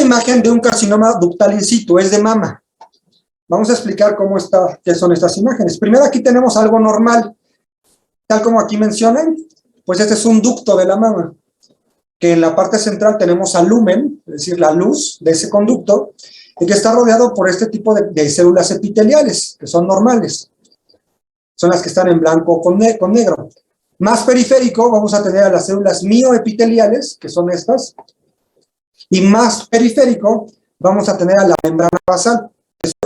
imagen de un carcinoma ductal in situ, es de mama. Vamos a explicar qué son estas imágenes. Primero aquí tenemos algo normal. Tal como aquí mencionan, pues este es un ducto de la mama, que en la parte central tenemos al lumen, es decir, la luz de ese conducto, y que está rodeado por este tipo de células epiteliales, que son normales. Son las que están en blanco con negro. Más periférico vamos a tener a las células mioepiteliales, que son estas, y más periférico vamos a tener a la membrana basal.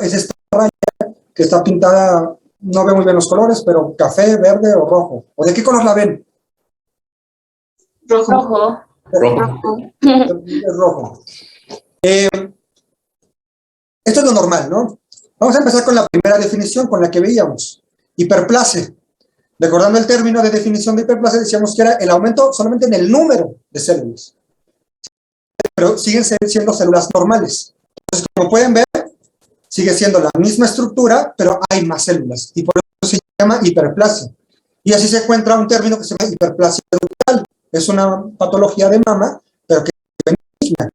Es esta raya que está pintada, no veo muy bien los colores, pero café, verde o rojo. ¿O de qué color la ven? Rojo. Es rojo. Esto es lo normal, ¿no? Vamos a empezar con la primera definición, con la que veíamos. Hiperplasia. Recordando el término de definición de hiperplasia, decíamos que era el aumento solamente en el número de células. Pero siguen siendo células normales. Entonces, como pueden ver, sigue siendo la misma estructura, pero hay más células. Y por eso se llama hiperplasia. Y así se encuentra un término que se llama hiperplasia ductal. Es una patología de mama, pero que es benigna.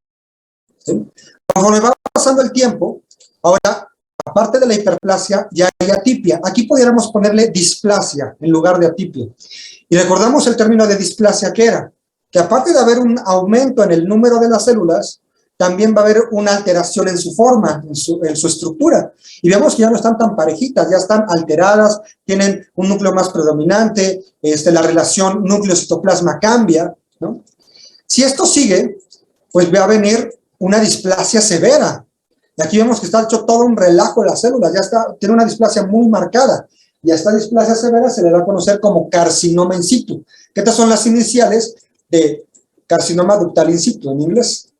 ¿Sí? Conforme va pasando el tiempo, ahora, aparte de la hiperplasia, ya hay atipia. Aquí pudiéramos ponerle displasia en lugar de atipia. Y recordamos el término de displasia que era, que aparte de haber un aumento en el número de las células, también va a haber una alteración en su forma, en su estructura. Y vemos que ya no están tan parejitas, ya están alteradas, tienen un núcleo más predominante, la relación núcleo-citoplasma cambia, ¿no? Si esto sigue, pues va a venir una displasia severa. Y aquí vemos que está hecho todo un relajo de las células, tiene una displasia muy marcada. Y a esta displasia severa se le da a conocer como carcinoma in situ. Que estas son las iniciales de carcinoma ductal in situ en inglés.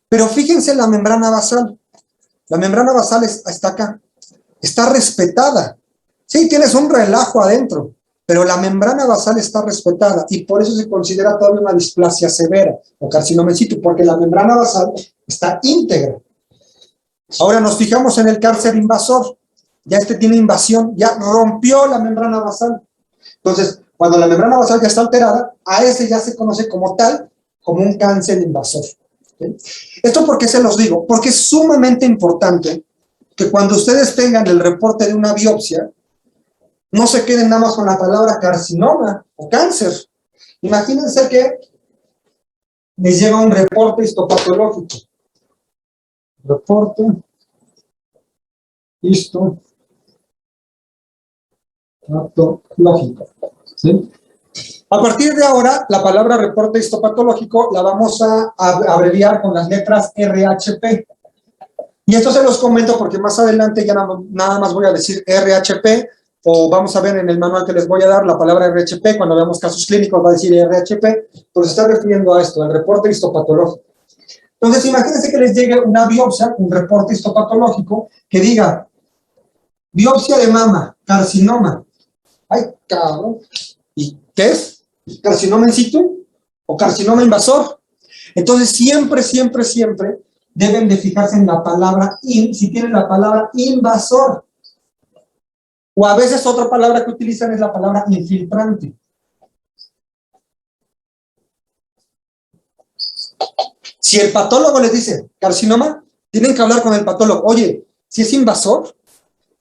Pero fíjense en la membrana basal. La membrana basal está acá. Está respetada. Sí, tienes un relajo adentro, pero la membrana basal está respetada y por eso se considera todavía una displasia severa o carcinoma in situ, porque la membrana basal está íntegra. Ahora nos fijamos en el cáncer invasor. Ya tiene invasión, ya rompió la membrana basal. Entonces, cuando la membrana basal ya está alterada, a ese ya se conoce como tal, como un cáncer invasor. ¿Sí? ¿Esto por qué se los digo? Porque es sumamente importante que cuando ustedes tengan el reporte de una biopsia, no se queden nada más con la palabra carcinoma o cáncer. Imagínense que les llega un reporte histopatológico. Reporte histopatológico. ¿Sí? A partir de ahora, la palabra reporte histopatológico la vamos a abreviar con las letras RHP. Y esto se los comento porque más adelante ya nada más voy a decir RHP, o vamos a ver en el manual que les voy a dar la palabra RHP, cuando veamos casos clínicos va a decir RHP, pero se está refiriendo a esto, al reporte histopatológico. Entonces, imagínense que les llegue una biopsia, un reporte histopatológico, que diga, biopsia de mama, carcinoma. ¡Ay, cabrón! ¿Y qué es? ¿Carcinoma in situ o carcinoma invasor? Entonces, siempre deben de fijarse en la palabra si tienen la palabra invasor. O a veces otra palabra que utilizan es la palabra infiltrante. Si el patólogo les dice carcinoma, tienen que hablar con el patólogo. Oye, si es invasor,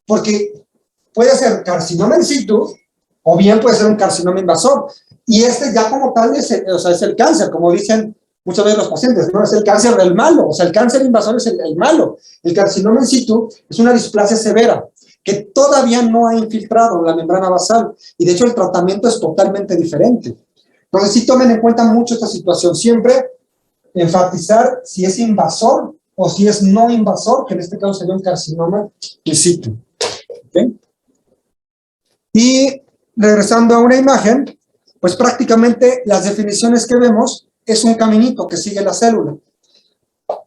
porque puede ser carcinoma in situ o bien puede ser un carcinoma invasor. Y ya como tal es el cáncer, como dicen muchas veces los pacientes, ¿no? Es el cáncer del malo, o sea, el cáncer invasor es el malo. El carcinoma in situ es una displasia severa que todavía no ha infiltrado la membrana basal y de hecho el tratamiento es totalmente diferente. Entonces sí tomen en cuenta mucho esta situación, siempre enfatizar si es invasor o si es no invasor, que en este caso sería un carcinoma in situ. ¿Okay? Y regresando a una imagen, pues prácticamente las definiciones que vemos es un caminito que sigue la célula.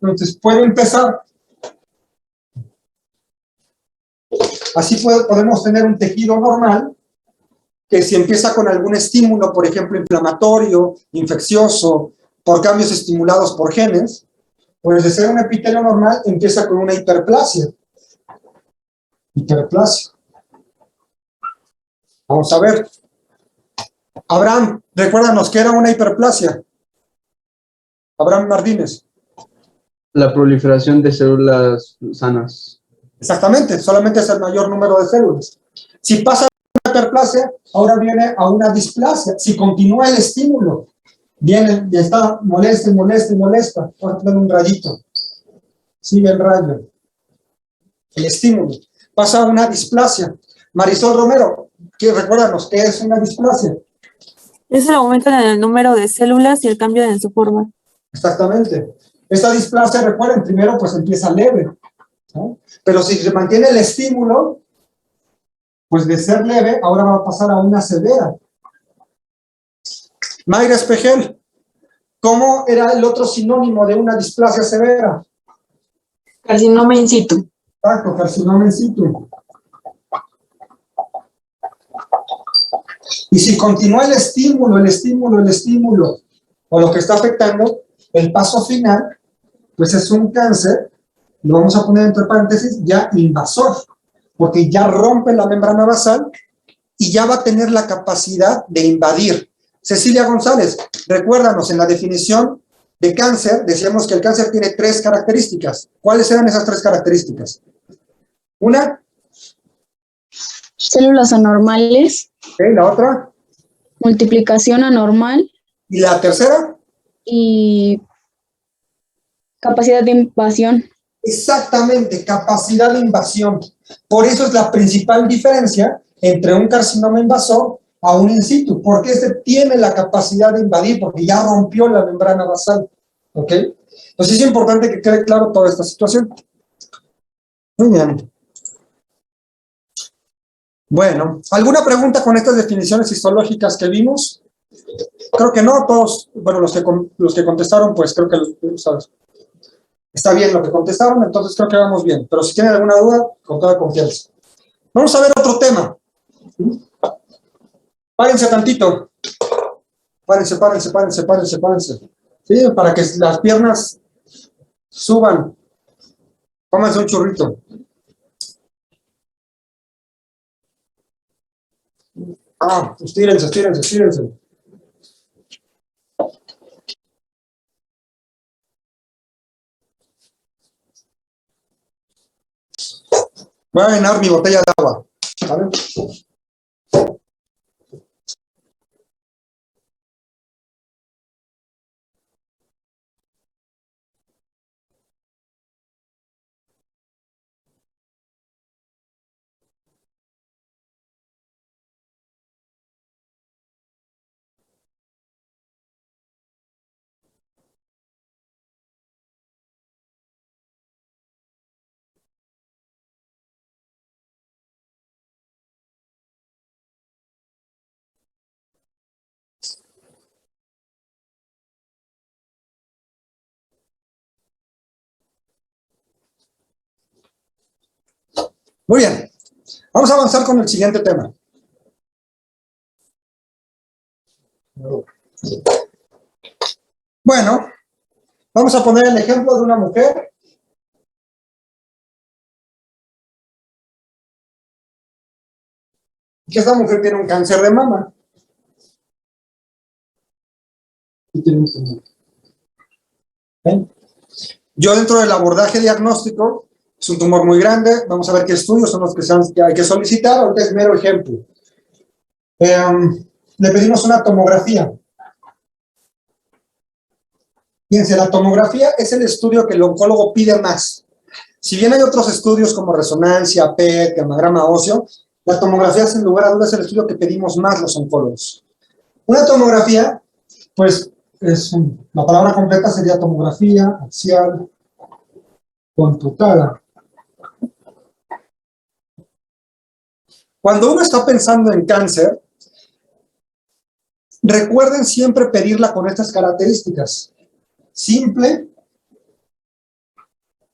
Entonces puedo empezar. Así podemos tener un tejido normal que si empieza con algún estímulo, por ejemplo, inflamatorio, infeccioso, por cambios estimulados por genes, pues de ser un epitelio normal empieza con una hiperplasia. Hiperplasia. Vamos a ver. Abraham, recuérdanos, ¿qué era una hiperplasia? Abraham Martínez. La proliferación de células sanas. Exactamente, solamente es el mayor número de células. Si pasa a una hiperplasia, ahora viene a una displasia. Si continúa el estímulo, viene y está molesta y molesta y molesta. Vamos a poner un rayito. Sigue el rayo. El estímulo. Pasa a una displasia. Marisol Romero, recuérdanos, ¿qué es una displasia? Es el aumento en el número de células y el cambio en su forma. Exactamente. Esta displasia, recuerden, primero pues empieza leve, ¿no? Pero si se mantiene el estímulo, pues de ser leve, ahora va a pasar a una severa. Mayra Espejel, ¿cómo era el otro sinónimo de una displasia severa? Carcinoma in situ. Exacto, carcinoma in situ. Y si continúa el estímulo, o lo que está afectando, el paso final, pues es un cáncer, lo vamos a poner entre paréntesis, ya invasor, porque ya rompe la membrana basal y ya va a tener la capacidad de invadir. Cecilia González, recuérdanos, en la definición de cáncer, decíamos que el cáncer tiene 3 características. ¿Cuáles eran esas 3 características? Una. Células anormales. ¿Okay? La otra. Multiplicación anormal. ¿Y la tercera? Y capacidad de invasión. Exactamente, capacidad de invasión. Por eso es la principal diferencia entre un carcinoma invasor a un in situ, porque este tiene la capacidad de invadir, porque ya rompió la membrana basal. ¿Ok? Entonces es importante que quede claro toda esta situación. Muy bien. Bueno, ¿alguna pregunta con estas definiciones histológicas que vimos? Creo que no, todos, bueno, los que contestaron, pues creo que, ¿sabes? Está bien lo que contestaron, entonces creo que vamos bien. Pero si tienen alguna duda, con toda confianza. Vamos a ver otro tema. Párense tantito. Párense. ¿Sí? Para que las piernas suban. Cómanse un churrito. Estírense. Voy a llenar mi botella de agua. ¿Vale? Muy bien. Vamos a avanzar con el siguiente tema. Bueno, vamos a poner el ejemplo de una mujer que esta mujer tiene un cáncer de mama. ¿Ven? Yo dentro del abordaje diagnóstico, es un tumor muy grande, vamos a ver qué estudios son los que hay que solicitar, ahorita es mero ejemplo. Le pedimos una tomografía. Fíjense, la tomografía es el estudio que el oncólogo pide más. Si bien hay otros estudios como resonancia, PET, gammagrama óseo, la tomografía sin lugar a dudas es el estudio que pedimos más los oncólogos. Una tomografía, pues, la palabra completa sería tomografía axial computada. Cuando uno está pensando en cáncer, recuerden siempre pedirla con estas características. Simple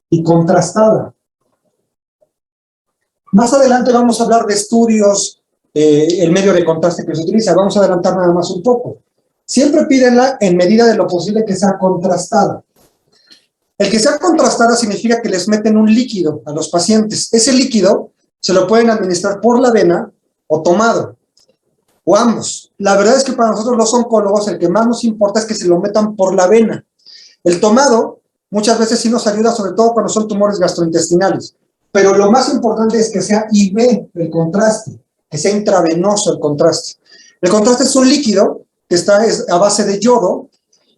y contrastada. Más adelante vamos a hablar de estudios, el medio de contraste que se utiliza. Vamos a adelantar nada más un poco. Siempre pídenla en medida de lo posible que sea contrastada. El que sea contrastada significa que les meten un líquido a los pacientes. Ese líquido se lo pueden administrar por la vena o tomado, o ambos. La verdad es que para nosotros los oncólogos el que más nos importa es que se lo metan por la vena. El tomado muchas veces sí nos ayuda, sobre todo cuando son tumores gastrointestinales. Pero lo más importante es que sea IV el contraste, que sea intravenoso el contraste. El contraste es un líquido que está a base de yodo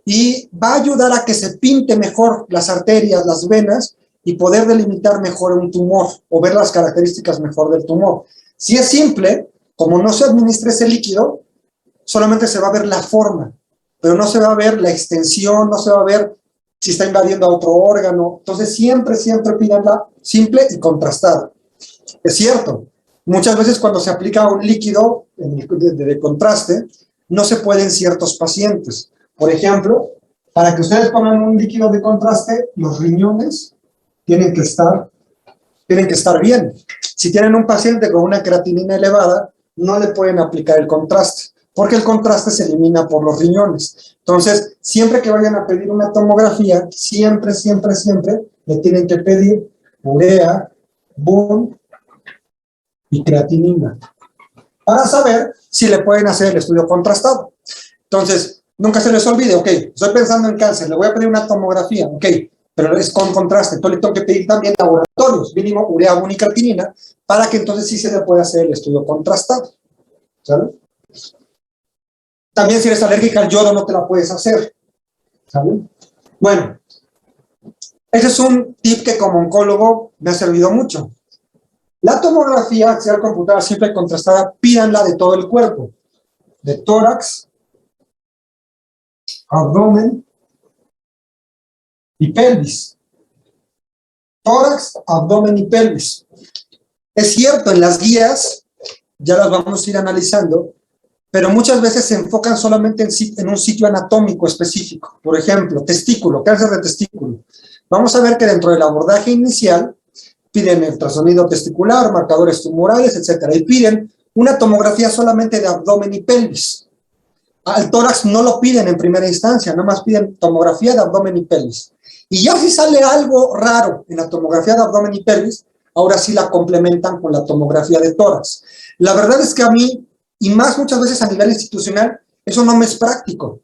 y va a ayudar a que se pinte mejor las arterias, las venas y poder delimitar mejor un tumor o ver las características mejor del tumor. Si es simple, como no se administra ese líquido, solamente se va a ver la forma, pero no se va a ver la extensión, no se va a ver si está invadiendo a otro órgano. Entonces siempre pídanla simple y contrastada. Es cierto, muchas veces cuando se aplica un líquido de contraste, no se puede en ciertos pacientes. Por ejemplo, para que ustedes pongan un líquido de contraste, los riñones tienen que estar bien. Si tienen un paciente con una creatinina elevada, no le pueden aplicar el contraste, porque el contraste se elimina por los riñones. Entonces, siempre que vayan a pedir una tomografía, siempre le tienen que pedir urea, BUN y creatinina, para saber si le pueden hacer el estudio contrastado. Entonces, nunca se les olvide, ok, estoy pensando en cáncer, le voy a pedir una tomografía, ok, pero es con contraste, entonces le tengo que pedir también laboratorios, mínimo urea, BUN y creatinina, para que entonces sí se le pueda hacer el estudio contrastado, ¿sabes? También si eres alérgica al yodo no te la puedes hacer, ¿sabes? Bueno, ese es un tip que como oncólogo me ha servido mucho. La tomografía axial computada simple y contrastada, pídanla de todo el cuerpo, de tórax, abdomen y pelvis. Tórax, abdomen y pelvis. Es cierto, en las guías, ya las vamos a ir analizando, pero muchas veces se enfocan solamente en un sitio anatómico específico. Por ejemplo, testículo, cáncer de testículo. Vamos a ver que dentro del abordaje inicial piden ultrasonido testicular, marcadores tumorales, etc. Y piden una tomografía solamente de abdomen y pelvis. Al tórax no lo piden en primera instancia, nada más piden tomografía de abdomen y pelvis. Y ya si sale algo raro en la tomografía de abdomen y pelvis, ahora sí la complementan con la tomografía de tórax. La verdad es que a mí, y más muchas veces a nivel institucional, eso no me es práctico,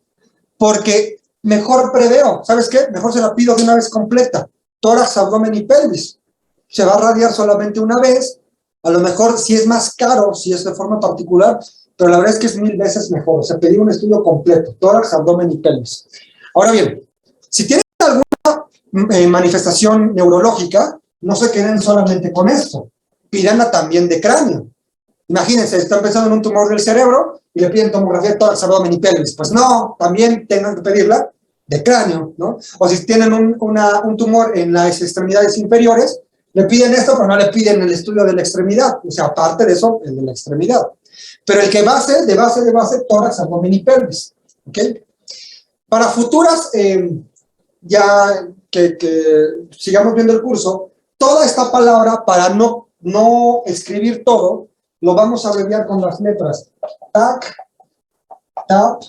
porque mejor preveo, ¿sabes qué? Mejor se la pido de una vez completa, tórax, abdomen y pelvis. Se va a radiar solamente una vez, a lo mejor si es más caro, si es de forma particular, pero la verdad es que es 1000 veces mejor. O sea, pedir un estudio completo, tórax, abdomen y pelvis. Ahora bien, si tienen alguna manifestación neurológica, no se queden solamente con esto, pídanla también de cráneo. Imagínense, están pensando en un tumor del cerebro y le piden tomografía de tórax, abdomen y pelvis. Pues no, también tengan que pedirla de cráneo, ¿no? O si tienen un tumor en las extremidades inferiores, le piden esto, pero no le piden el estudio de la extremidad. O sea, aparte de eso, el de la extremidad. Pero el que de base, tórax, abdomen y pelvis. ¿Ok? Para futuras, ya que sigamos viendo el curso, toda esta palabra, para no escribir todo, lo vamos a abreviar con las letras TAC, TAP,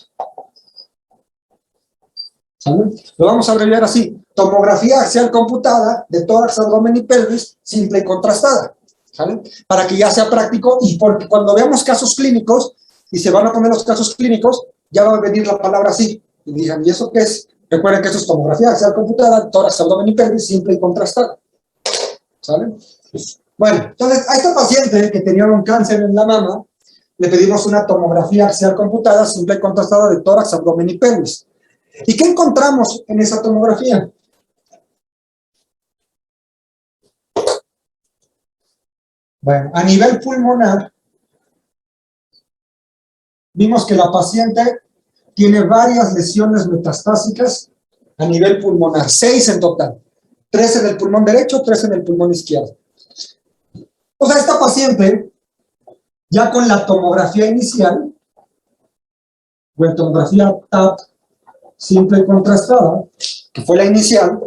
¿sale? Lo vamos a abreviar así: tomografía axial computada de tórax, abdomen y pelvis, simple y contrastada, ¿sale? Para que ya sea práctico y porque cuando veamos casos clínicos y se van a poner los casos clínicos, ya va a venir la palabra así. Y digan, ¿y eso qué es? Recuerden que eso es tomografía axial computada, tórax, abdomen y pelvis, simple y contrastada, ¿sale? Bueno, entonces a esta paciente que tenía un cáncer en la mama, le pedimos una tomografía axial computada, simple y contrastada de tórax, abdomen y pelvis. ¿Y qué encontramos en esa tomografía? Bueno, a nivel pulmonar, vimos que la paciente tiene varias lesiones metastásicas a nivel pulmonar, 6 en total, 3 en el pulmón derecho, 3 en el pulmón izquierdo. O sea, esta paciente, ya con la tomografía inicial, o tomografía TAP, simple y contrastada, que fue la inicial,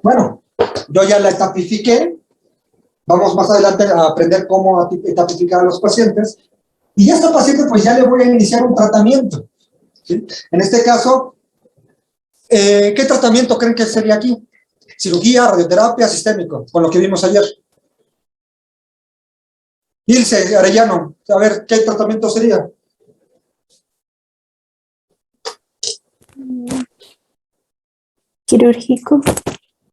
bueno, yo ya la tapifiqué. Vamos más adelante a aprender cómo tapificar a los pacientes. Y a esta paciente pues ya le voy a iniciar un tratamiento, ¿sí? En este caso, ¿qué tratamiento creen que sería aquí? Cirugía, radioterapia, sistémico, con lo que vimos ayer. Ilse Arellano, a ver, ¿qué tratamiento sería? quirúrgico.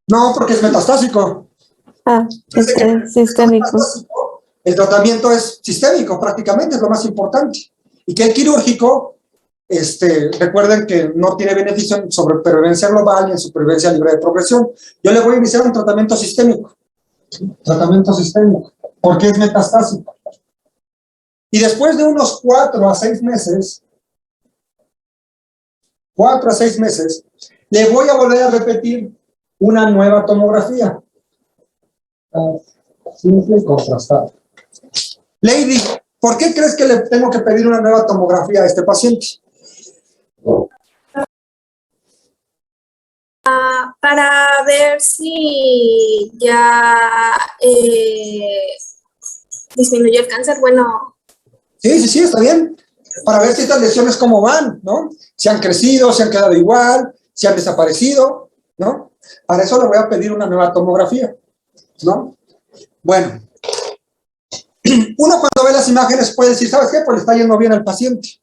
No, porque es metastásico. Sistémico. El tratamiento es sistémico, prácticamente, es lo más importante. Y que el quirúrgico, recuerden que no tiene beneficio en supervivencia global y en supervivencia libre de progresión. Yo le voy a iniciar un tratamiento sistémico. Tratamiento sistémico, porque es metastásico. Y después de unos 4 a 6 meses, le voy a volver a repetir una nueva tomografía. Simple y contrastada. Lady, ¿por qué crees que le tengo que pedir una nueva tomografía a este paciente? Para ver si ya disminuyó el cáncer. Bueno. Sí, está bien. Para ver si estas lesiones cómo van, ¿no? Si han crecido, si han quedado igual, si han desaparecido, ¿no? Para eso le voy a pedir una nueva tomografía, ¿no? Bueno, uno cuando ve las imágenes puede decir, ¿sabes qué? Pues le está yendo bien al paciente.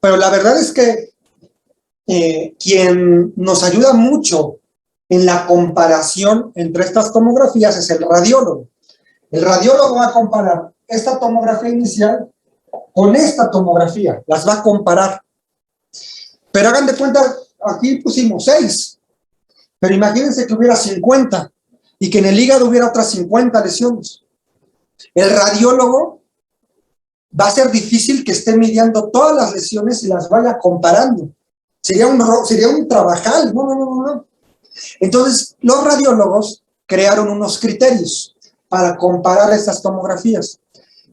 Pero la verdad es que quien nos ayuda mucho en la comparación entre estas tomografías es el radiólogo. El radiólogo va a comparar esta tomografía inicial con esta tomografía, las va a comparar. Pero hagan de cuenta, aquí pusimos 6, pero imagínense que hubiera 50 y que en el hígado hubiera otras 50 lesiones. El radiólogo va a ser difícil que esté midiendo todas las lesiones y las vaya comparando. Sería un trabajal, no. Entonces, los radiólogos crearon unos criterios para comparar estas tomografías.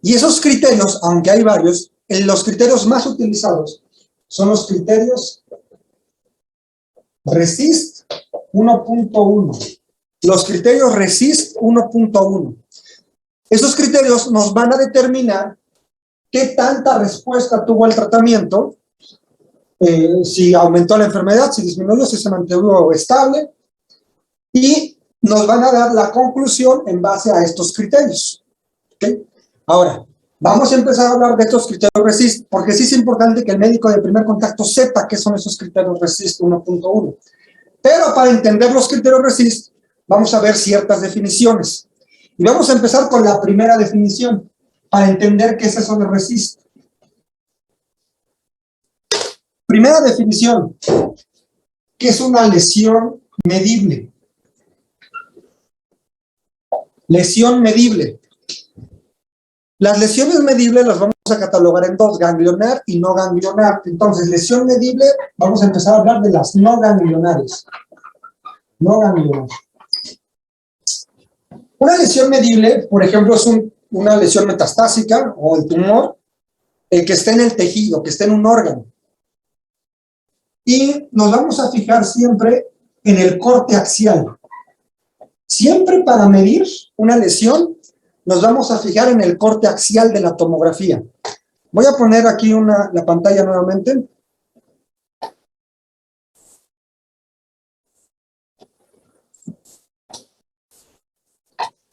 Y esos criterios, aunque hay varios, los criterios más utilizados son los criterios RECIST 1.1. Los criterios RECIST 1.1. Esos criterios nos van a determinar qué tanta respuesta tuvo el tratamiento, si aumentó la enfermedad, si disminuyó, si se mantuvo estable, y nos van a dar la conclusión en base a estos criterios. ¿Okay? Ahora, vamos a empezar a hablar de estos criterios RECIST, porque sí es importante que el médico de primer contacto sepa qué son esos criterios RECIST 1.1. Pero para entender los criterios RECIST, vamos a ver ciertas definiciones. Y vamos a empezar con la primera definición, para entender qué es eso de RECIST. Primera definición, ¿qué es una lesión medible? Lesión medible. Las lesiones medibles las vamos a catalogar en dos, ganglionar y no ganglionar. Entonces, lesión medible, vamos a empezar a hablar de las no ganglionares. No ganglionares. Una lesión medible, por ejemplo, es una lesión metastásica o el tumor que esté en el tejido, que esté en un órgano. Y nos vamos a fijar siempre en el corte axial. Siempre para medir una lesión, nos vamos a fijar en el corte axial de la tomografía. Voy a poner aquí la pantalla nuevamente.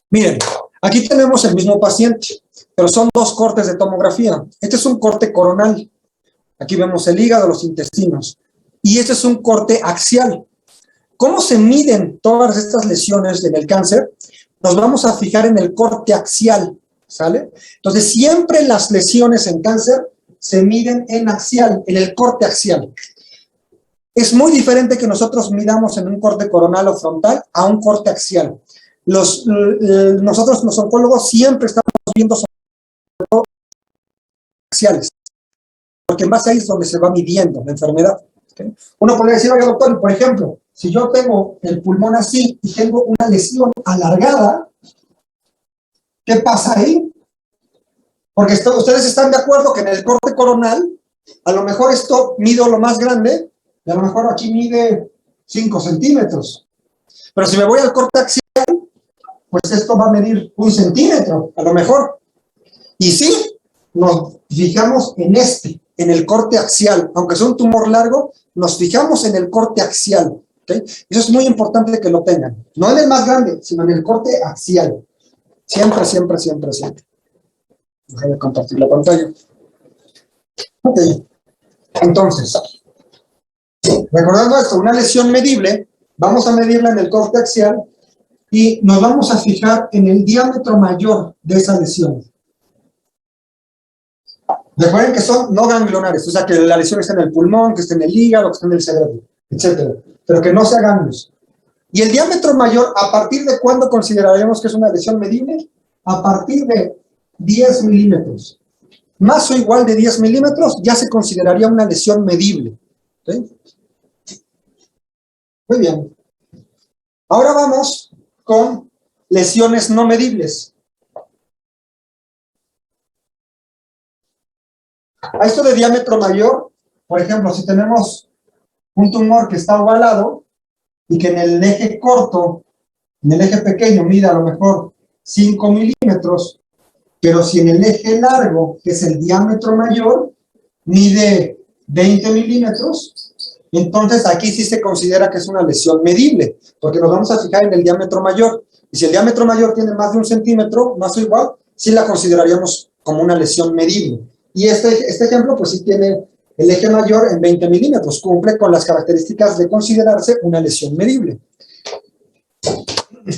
Miren, aquí tenemos el mismo paciente, pero son dos cortes de tomografía. Este es un corte coronal. Aquí vemos el hígado, los intestinos. Y este es un corte axial. ¿Cómo se miden todas estas lesiones en el cáncer? Nos vamos a fijar en el corte axial, ¿sale? Entonces, siempre las lesiones en cáncer se miden en axial, en el corte axial. Es muy diferente que nosotros midamos en un corte coronal o frontal a un corte axial. Nosotros los oncólogos siempre estamos viendo sobre axiales, porque en base a ahí es donde se va midiendo la enfermedad. ¿Okay? Uno podría decir, oye doctor, por ejemplo, si yo tengo el pulmón así y tengo una lesión alargada, ¿qué pasa ahí? Porque ustedes están de acuerdo que en el corte coronal, a lo mejor esto mido lo más grande, y a lo mejor aquí mide 5 centímetros. Pero si me voy al corte axial, pues esto va a medir 1 centímetro, a lo mejor. Y sí, nos fijamos en el corte axial. Aunque sea un tumor largo, nos fijamos en el corte axial. ¿Okay? Eso es muy importante que lo tengan. No en el más grande, sino en el corte axial. Siempre. Déjame compartir la pantalla. Ok. Entonces, recordando esto, una lesión medible Vamos a medirla en el corte axial y nos vamos a fijar en el diámetro mayor de esa lesión. Recuerden que son no ganglionares, o sea que la lesión está en el pulmón, que está en el hígado, que está en el cerebro, etc. Pero que no sea ganglios. Y el diámetro mayor, ¿a partir de cuándo consideraríamos que es una lesión medible? A partir de 10 milímetros. Más o igual de 10 milímetros ya se consideraría una lesión medible. ¿Sí? Muy bien. Ahora vamos con lesiones no medibles. A esto de diámetro mayor, por ejemplo, si tenemos un tumor que está ovalado y que en el eje corto, en el eje pequeño, mide a lo mejor 5 milímetros, pero si en el eje largo, que es el diámetro mayor, mide 20 milímetros, entonces aquí sí se considera que es una lesión medible, porque nos vamos a fijar en el diámetro mayor. Y si el diámetro mayor tiene más de 1 centímetro, más o igual, sí la consideraríamos como una lesión medible. Y este ejemplo, pues sí tiene el eje mayor en 20 milímetros, cumple con las características de considerarse una lesión medible.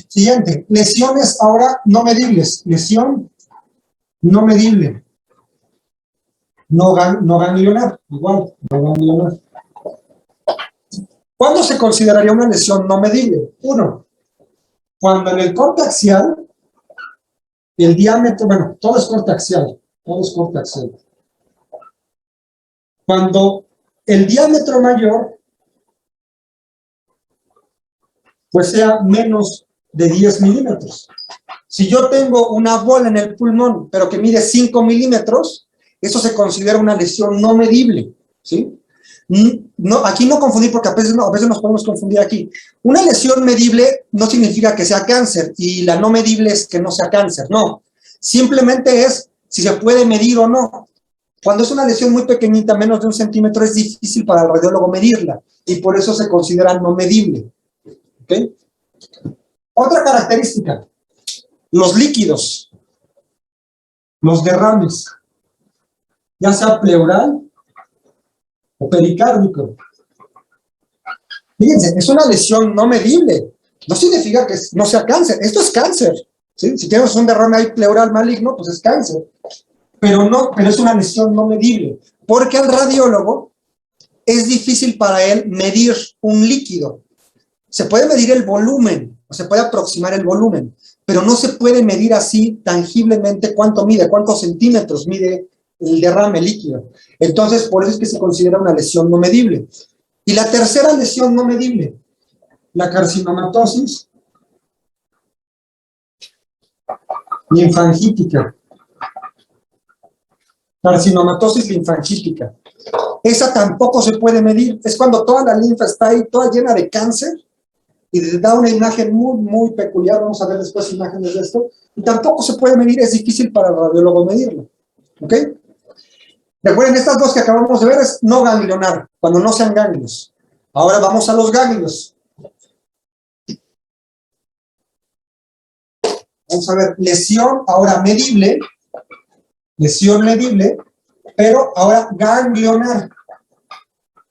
Siguiente, lesiones ahora no medibles. Lesión no medible. No ganglionar, igual, no ganglionar. ¿Cuándo se consideraría una lesión no medible? 1. Cuando en el corte axial, el diámetro, bueno, todo es corte axial, todo es corte axial. Cuando el diámetro mayor, pues sea menos de 10 milímetros. Si yo tengo una bola en el pulmón, pero que mide 5 milímetros, eso se considera una lesión no medible, ¿sí? No, aquí no confundir, porque a veces nos podemos confundir aquí. Una lesión medible no significa que sea cáncer, y la no medible es que no sea cáncer, no. Simplemente es si se puede medir o no. Cuando es una lesión muy pequeñita, menos de 1 centímetro, es difícil para el radiólogo medirla, y por eso se considera no medible. ¿Okay? Otra característica, los líquidos, los derrames, ya sea pleural o pericárdico. Fíjense, es una lesión no medible. No significa que no sea cáncer. Esto es cáncer, ¿sí? Si tenemos un derrame ahí pleural maligno, pues es cáncer. Pero es una lesión no medible. Porque al radiólogo es difícil para él medir un líquido. Se puede medir el volumen, o se puede aproximar el volumen, pero no se puede medir así tangiblemente cuánto mide, cuántos centímetros mide el derrame líquido. Entonces, por eso es que se considera una lesión no medible. Y la tercera lesión no medible, la carcinomatosis linfangítica. Carcinomatosis linfangítica. Esa tampoco se puede medir. Es cuando toda la linfa está ahí, toda llena de cáncer, y da una imagen muy, muy peculiar. Vamos a ver después imágenes de esto. Y tampoco se puede medir, es difícil para el radiólogo medirlo. ¿Ok? Recuerden, estas dos que acabamos de ver es no ganglionar, cuando no sean ganglios. Ahora vamos a los ganglios. Vamos a ver, lesión ahora medible, pero ahora ganglionar.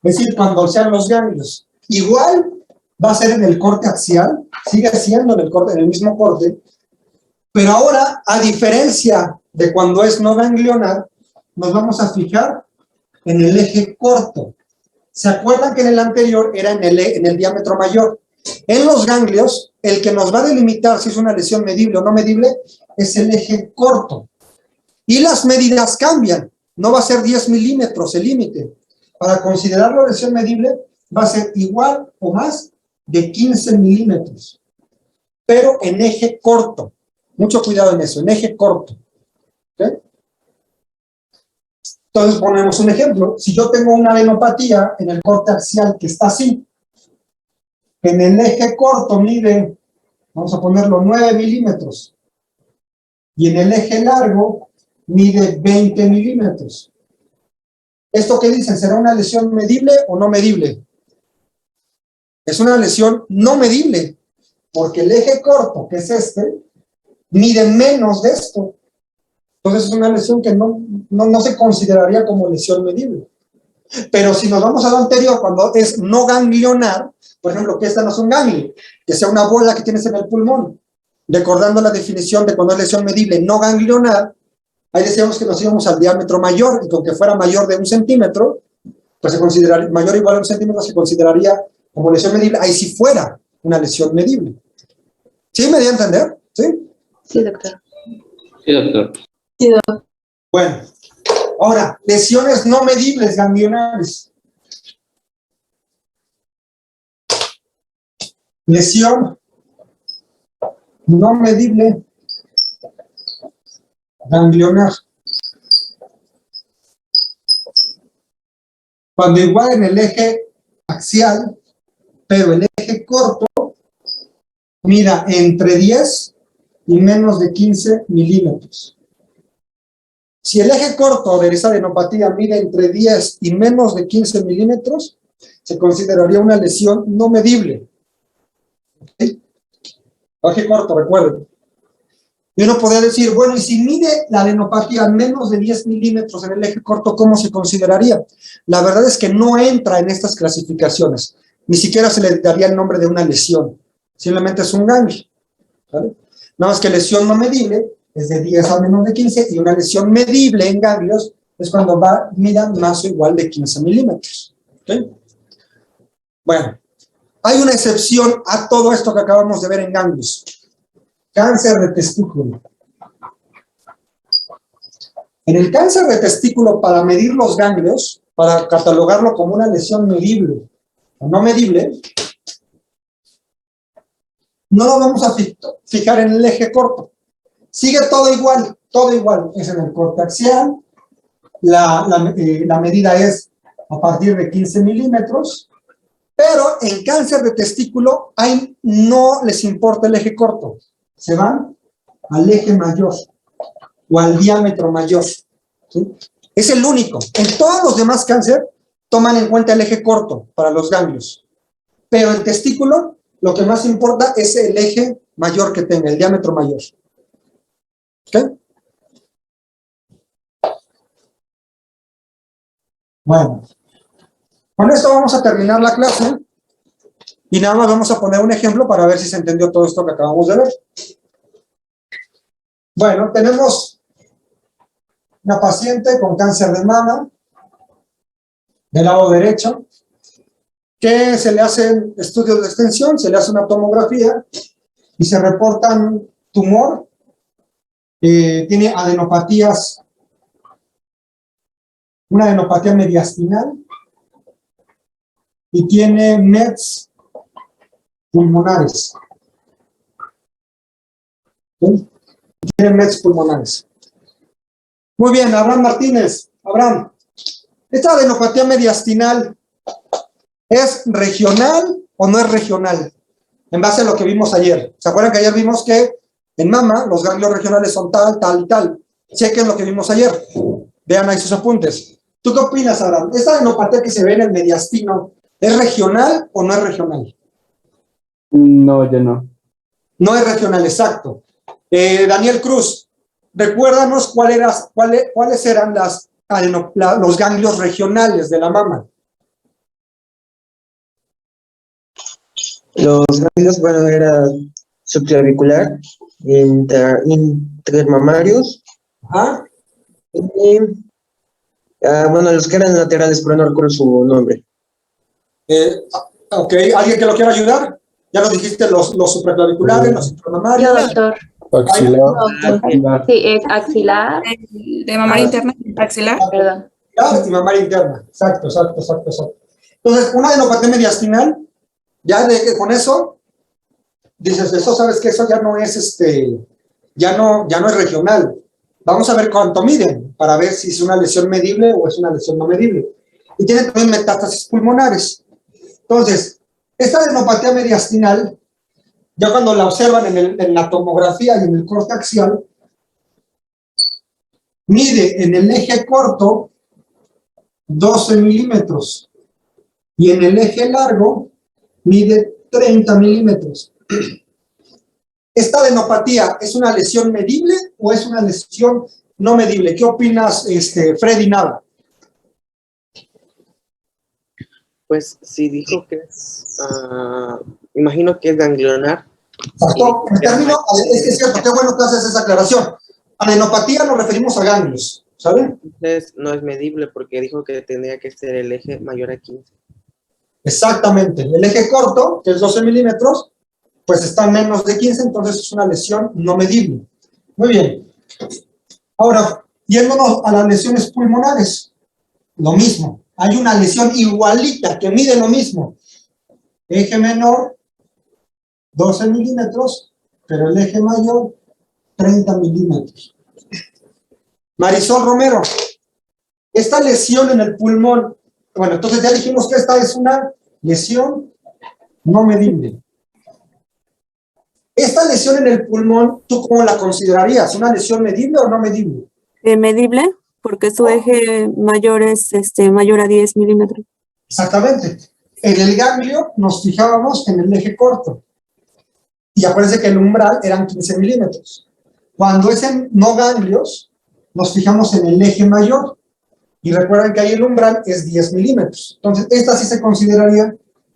Es decir, cuando sean los ganglios. Igual va a ser en el corte axial, sigue siendo en el mismo corte, pero ahora, a diferencia de cuando es no ganglionar, nos vamos a fijar en el eje corto. ¿Se acuerdan que en el anterior era en el diámetro mayor? En los ganglios, el que nos va a delimitar si es una lesión medible o no medible es el eje corto. Y las medidas cambian. No va a ser 10 milímetros el límite. Para considerarlo lesión medible, va a ser igual o más de 15 milímetros. Pero en eje corto. Mucho cuidado en eso, en eje corto. ¿Okay? Entonces ponemos un ejemplo. Si yo tengo una adenopatía en el corte axial que está así, en el eje corto mide, vamos a ponerlo 9 milímetros, y en el eje largo mide 20 milímetros. ¿Esto qué dicen? ¿Será una lesión medible o no medible? Es una lesión no medible, porque el eje corto, que es este, mide menos de esto. Entonces es una lesión que no se consideraría como lesión medible. Pero si nos vamos a lo anterior, cuando es no ganglionar, por ejemplo, que esta no es un ganglio, que sea una bola que tienes en el pulmón. Recordando la definición de cuando es lesión medible no ganglionar, ahí decíamos que nos íbamos al diámetro mayor, y con que fuera mayor de 1 centímetro, pues se consideraría, mayor o igual a 1 centímetro se consideraría como lesión medible, ahí sí fuera una lesión medible. ¿Sí me di a entender? ¿Sí? Sí, doctor. Sí, doctor. Bueno, ahora, lesiones no medibles ganglionares. Lesión no medible ganglionar. Cuando igual en el eje axial, pero el eje corto, mira, entre 10 y menos de 15 milímetros. Si el eje corto de esa adenopatía mide entre 10 y menos de 15 milímetros, se consideraría una lesión no medible. ¿Okay? Eje corto, recuerden. Y uno podría decir, bueno, y si mide la adenopatía menos de 10 milímetros en el eje corto, ¿cómo se consideraría? La verdad es que no entra en estas clasificaciones. Ni siquiera se le daría el nombre de una lesión. Simplemente es un ganglio. ¿Vale? Nada más que lesión no medible es de 10 a menos de 15, y una lesión medible en ganglios es cuando mida más o igual de 15 milímetros. ¿Okay? Bueno, hay una excepción a todo esto que acabamos de ver en ganglios. Cáncer de testículo. En el cáncer de testículo, para medir los ganglios, para catalogarlo como una lesión medible o no medible, no lo vamos a fijar en el eje corto. Sigue todo igual. Es en el corte axial. La medida es a partir de 15 milímetros. Pero en cáncer de testículo no les importa el eje corto. Se van al eje mayor o al diámetro mayor. ¿Sí? Es el único. En todos los demás cáncer toman en cuenta el eje corto para los ganglios. Pero en testículo lo que más importa es el eje mayor que tenga, el diámetro mayor. ¿Ok? Bueno. Con esto vamos a terminar la clase. Y nada más vamos a poner un ejemplo para ver si se entendió todo esto que acabamos de ver. Bueno, tenemos una paciente con cáncer de mama del lado derecho, que se le hacen estudios de extensión, se le hace una tomografía y se reportan tumor, tiene adenopatías, una adenopatía mediastinal y tiene METs pulmonares. ¿Sí? Tiene METs pulmonares. Muy bien, Abraham Martínez. Abraham, ¿esta adenopatía mediastinal es regional o no es regional? En base a lo que vimos ayer. ¿Se acuerdan que ayer vimos que en mama los ganglios regionales son tal, tal y tal? Chequen lo que vimos ayer. Vean ahí sus apuntes. ¿Tú qué opinas, Abraham? ¿Esta adenopatía que se ve en el mediastino es regional o no es regional? No, ya no. No es regional, exacto. Daniel Cruz, recuérdanos cuáles eran los ganglios regionales de la mama. Los ganglios, bueno, era subclavicular, intermamarios, Ajá. y, bueno, los que eran laterales, pero no recuerdo su nombre. Ok, ¿alguien que lo quiera ayudar? Ya lo dijiste, los supraclaviculares, los intermamarios. Yo, doctor. Axilar. Sí, es axilar. De mamaria interna, axilar. Perdón. Y mamaria interna. Exacto. Entonces, una adenopatía mediastinal, ya con eso, dices, eso sabes que eso ya no es ya no es regional. Vamos a ver cuánto miden, para ver si es una lesión medible o es una lesión no medible. Y tiene también metástasis pulmonares. Entonces, esta adenopatía mediastinal, ya cuando la observan en la tomografía y en el corte axial, mide en el eje corto 12 milímetros y en el eje largo mide 30 milímetros. ¿Esta adenopatía es una lesión medible o es una lesión no medible? ¿Qué opinas, Freddy Nava? Pues sí dijo que es, imagino que es ganglionar. Exacto. El término, es que es cierto, qué bueno que haces esa aclaración. Adenopatía nos referimos a ganglios, ¿saben? Entonces no es medible porque dijo que tendría que ser el eje mayor a 15. Exactamente. El eje corto, que es 12 milímetros, pues está en menos de 15, entonces es una lesión no medible. Muy bien. Ahora, yéndonos a las lesiones pulmonares, lo mismo. Hay una lesión igualita que mide lo mismo. Eje menor, 12 milímetros, pero el eje mayor, 30 milímetros. Marisol Romero, esta lesión en el pulmón, bueno, entonces ya dijimos que esta es una lesión no medible. Esta lesión en el pulmón, ¿tú cómo la considerarías? ¿Una lesión medible o no medible? Medible, porque su eje mayor es mayor a 10 milímetros. Exactamente. En el ganglio nos fijábamos en el eje corto. Y acuérdense que el umbral eran 15 milímetros. Cuando es en no ganglios, nos fijamos en el eje mayor. Y recuerden que ahí el umbral es 10 milímetros. Entonces, esta sí se consideraría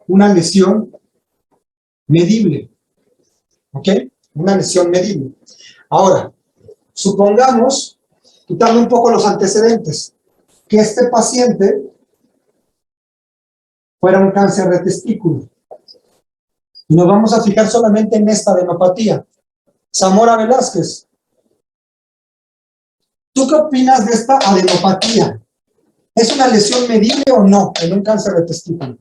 una lesión medible. ¿Ok? Una lesión medible. Ahora, supongamos, quitando un poco los antecedentes, que este paciente fuera un cáncer de testículo. Y nos vamos a fijar solamente en esta adenopatía. Zamora Velázquez, ¿tú qué opinas de esta adenopatía? ¿Es una lesión medible o no en un cáncer de testículo?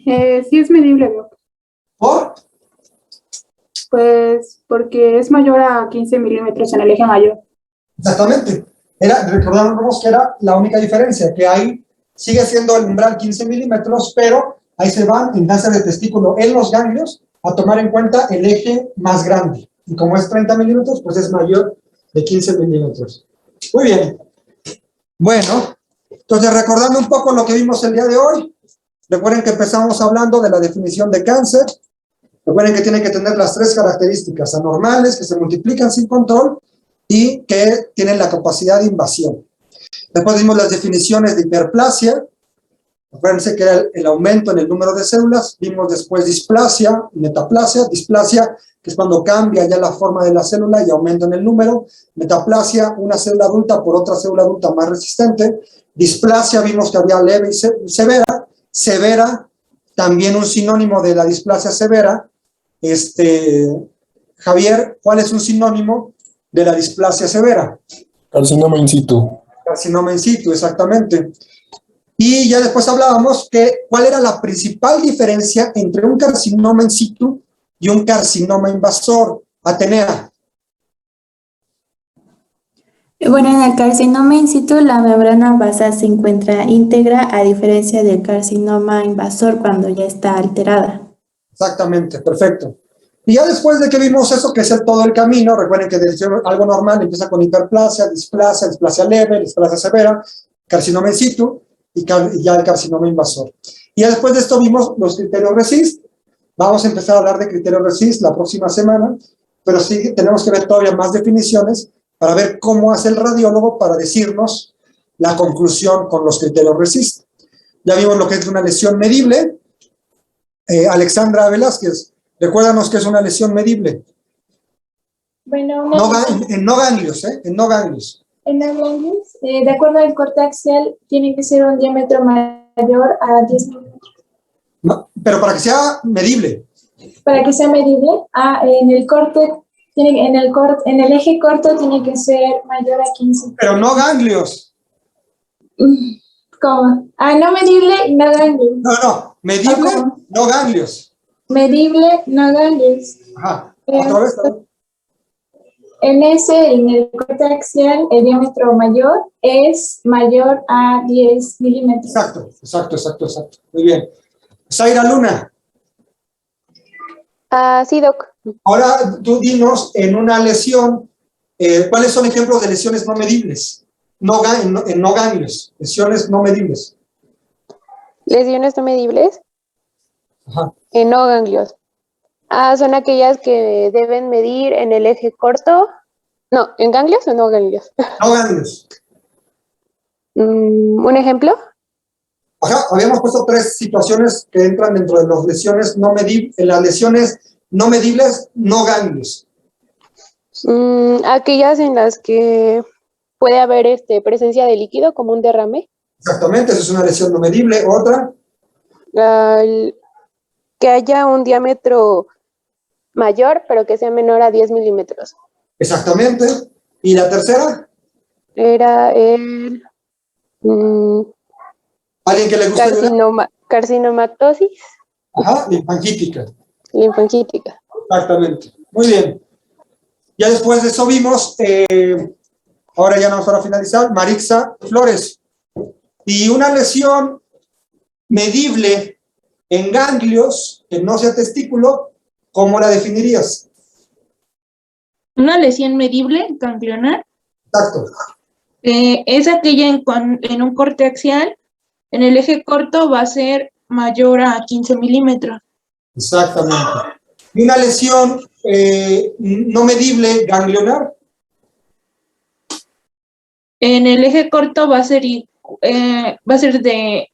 Sí es medible, Doc. ¿Por? Pues porque es mayor a 15 milímetros en el eje mayor. Exactamente. Recordamos que era la única diferencia, que ahí sigue siendo el umbral 15 milímetros, pero ahí se van en cáncer de testículo en los ganglios a tomar en cuenta el eje más grande. Y como es 30 milímetros, pues es mayor de 15 milímetros. Muy bien. Bueno, entonces recordando un poco lo que vimos el día de hoy, recuerden que empezamos hablando de la definición de cáncer. Recuerden que tiene que tener las tres características anormales, que se multiplican sin control y que tienen la capacidad de invasión. Después vimos las definiciones de hiperplasia. Acuérdense que era el aumento en el número de células. Vimos después displasia, metaplasia. Displasia, que es cuando cambia ya la forma de la célula y aumenta en el número. Metaplasia, una célula adulta por otra célula adulta más resistente. Displasia, vimos que había leve y severa. Severa, también un sinónimo de la displasia severa. Javier, ¿cuál es un sinónimo de la displasia severa? Carcinoma in situ. Carcinoma in situ, exactamente. Y ya después hablábamos que cuál era la principal diferencia entre un carcinoma in situ y un carcinoma invasor. Atenea. Bueno, en el carcinoma in situ la membrana basal se encuentra íntegra a diferencia del carcinoma invasor cuando ya está alterada. Exactamente, perfecto. Y ya después de que vimos eso, que es todo el camino, recuerden que de algo normal empieza con hiperplasia, displasia leve, displasia severa, carcinoma in situ y ya el carcinoma invasor. Y ya después de esto vimos los criterios RECIST. Vamos a empezar a hablar de criterios RECIST la próxima semana, pero sí tenemos que ver todavía más definiciones para ver cómo hace el radiólogo para decirnos la conclusión con los criterios RECIST. Ya vimos lo que es una lesión medible. Alexandra Velázquez, recuérdanos que es una lesión medible. Bueno, En no ganglios, ¿eh? En no ganglios. en no ganglios, de acuerdo al corte axial, tiene que ser un diámetro mayor a 10 milímetros. No, pero para que sea medible. Para que sea medible, en el corte, en el eje corto tiene que ser mayor a 15. Pero no ganglios. ¿Cómo? No medible y no ganglios. No, medible, no ganglios. Medible, no ganglios. Ajá, otra vez. En el corte axial, el diámetro mayor es mayor a 10 milímetros. Exacto. Muy bien. Zaira Luna. Sí, Doc. Ahora tú dinos en una lesión, ¿cuáles son ejemplos de lesiones no medibles? En no ganglios, lesiones no medibles. Lesiones no medibles. Ajá. En no ganglios. Son aquellas que deben medir en el eje corto. No, ¿en ganglios o no ganglios? No ganglios. ¿Un ejemplo? Ajá, habíamos puesto 3 situaciones que entran dentro de las lesiones no medibles, en las lesiones no medibles, no ganglios. Aquellas en las que puede haber presencia de líquido, como un derrame. Exactamente, esa es una lesión no medible. Otra, Que haya un diámetro mayor, pero que sea menor a 10 milímetros. exactamente. Y la tercera, Era el alguien que le gusta ayudar. carcinomatosis Ajá, linfangítica. linfangítica. Exactamente. Muy bien. Ya después de eso vimos, ahora ya nos para finalizar, Marixa Flores. Y una lesión medible en ganglios, que no sea testículo, ¿cómo la definirías? Una lesión medible ganglionar Exacto. es aquella en un corte axial. En el eje corto va a ser mayor a 15 milímetros. Exactamente. Y una lesión no medible ganglionar. En el eje corto va a ser de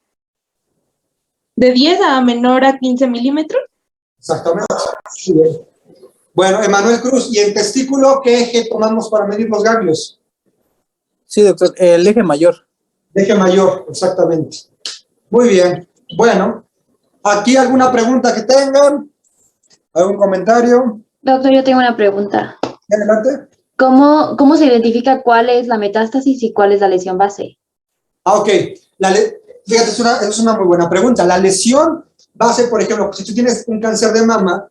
10 a menor a 15 milímetros. Exactamente. Muy bien. Bueno, Emanuel Cruz, ¿y el testículo qué eje tomamos para medir los ganglios? Sí, doctor, el eje mayor. Eje mayor, exactamente. Muy bien. Bueno, ¿aquí alguna pregunta que tengan? ¿Algún comentario? Doctor, yo tengo una pregunta. Adelante. ¿Cómo se identifica cuál es la metástasis y cuál es la lesión base? Ok. Fíjate, es una muy buena pregunta. La lesión base, por ejemplo, si tú tienes un cáncer de mama,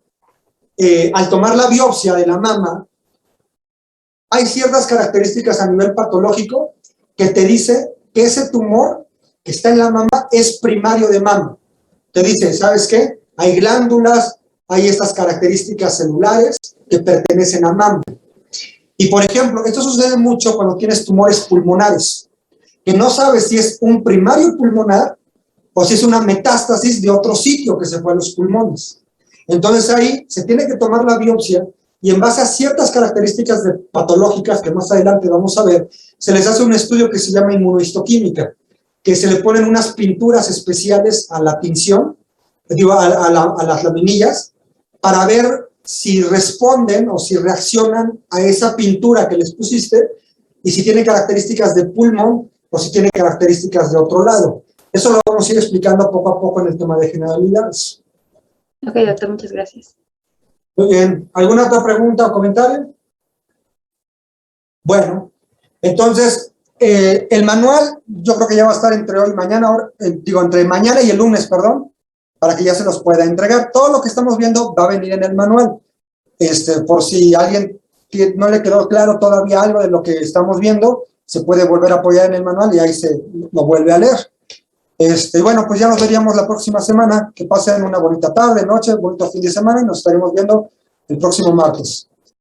al tomar la biopsia de la mama, hay ciertas características a nivel patológico que te dice que ese tumor que está en la mama es primario de mama. Te dice, ¿sabes qué? Hay glándulas, hay estas características celulares que pertenecen a mama. Y, por ejemplo, esto sucede mucho cuando tienes tumores pulmonares, que no sabes si es un primario pulmonar o si es una metástasis de otro sitio que se fue a los pulmones. Entonces ahí se tiene que tomar la biopsia y en base a ciertas características patológicas que más adelante vamos a ver, se les hace un estudio que se llama inmunohistoquímica, que se le ponen unas pinturas especiales a la tinción, a las laminillas, para ver si responden o si reaccionan a esa pintura que les pusiste y si tiene características de pulmón o si tiene características de otro lado. Eso lo vamos a ir explicando poco a poco en el tema de generalidades. Ok, doctor, muchas gracias. Muy bien. ¿Alguna otra pregunta o comentario? Bueno, entonces, el manual yo creo que ya va a estar entre hoy y mañana, entre mañana y el lunes, perdón, para que ya se los pueda entregar. Todo lo que estamos viendo va a venir en el manual. Por si alguien no le quedó claro todavía algo de lo que estamos viendo, se puede volver a apoyar en el manual y ahí se lo vuelve a leer. Bueno, pues ya nos veríamos la próxima semana. Que pasen una bonita tarde, noche, bonito fin de semana y nos estaremos viendo el próximo martes.